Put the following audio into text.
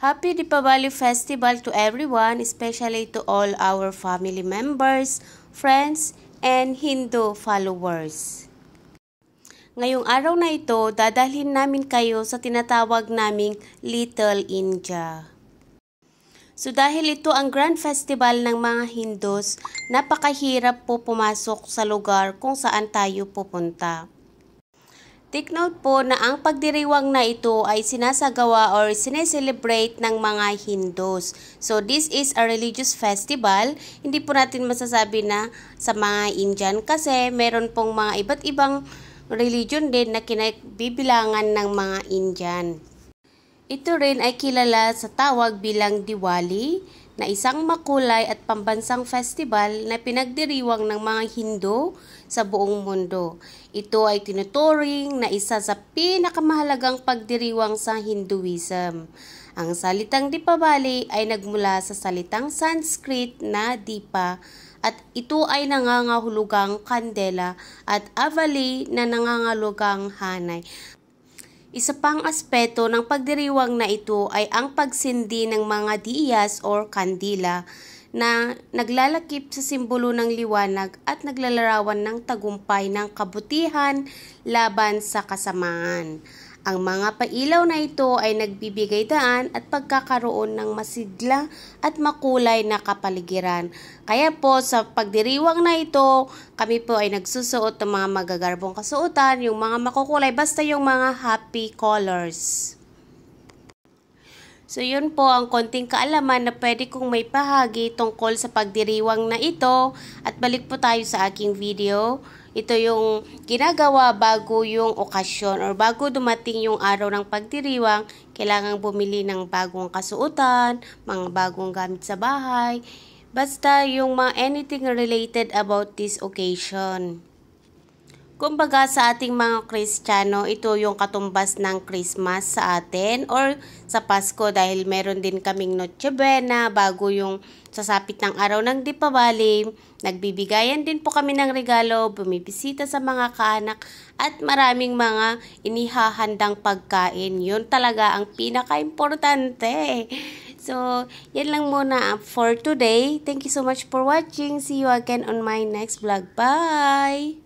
Happy Deepavali Festival to everyone, especially to all our family members, friends, and Hindu followers. Ngayong araw na ito, dadalhin namin kayo sa tinatawag naming Little India. So dahil ito ang grand festival ng mga Hindus, napakahirap po pumasok sa lugar kung saan tayo pupunta. Take note po na ang pagdiriwang na ito ay sinasagawa or sineselebrate ng mga Hindus. So this is a religious festival. Hindi po natin masasabi na sa mga Indian kasi meron pong mga iba't ibang religion din na kinabibilangan ng mga Indian. Ito rin ay kilala sa tawag bilang Diwali, na isang makulay at pambansang festival na pinagdiriwang ng mga Hindu sa buong mundo. Ito ay tinuturing na isa sa pinakamahalagang pagdiriwang sa Hinduism. Ang salitang Deepavali ay nagmula sa salitang Sanskrit na Deepa at ito ay nangangahulugang kandela at Avali na nangangahulugang hanay. Isa pang aspeto ng pagdiriwang na ito ay ang pagsindi ng mga diyas or kandila na naglalakip sa simbolo ng liwanag at naglalarawan ng tagumpay ng kabutihan laban sa kasamaan. Ang mga pailaw na ito ay nagbibigay daan at pagkakaroon ng masigla at makulay na kapaligiran. Kaya po sa pagdiriwang na ito, kami po ay nagsusuot ng mga magagarbong kasuotan, yung mga makukulay, basta yung mga happy colors. So yun po ang konting kaalaman na pwede kong may pahagi tungkol sa pagdiriwang na ito at balik po tayo sa aking video. Ito yung ginagawa bago yung okasyon or bago dumating yung araw ng pagdiriwang, kailangang bumili ng bagong kasuotan, mga bagong gamit sa bahay, basta yung mga anything related about this occasion. Kumbaga sa ating mga Kristiyano, ito yung katumbas ng Christmas sa atin or sa Pasko dahil meron din kaming Noche Buena bago yung sasapit ng araw ng Deepavali. Nagbibigayan din po kami ng regalo, bumibisita sa mga kaanak at maraming mga inihahandang pagkain. Yun talaga ang pinaka-importante. So, yan lang muna for today. Thank you so much for watching. See you again on my next vlog. Bye!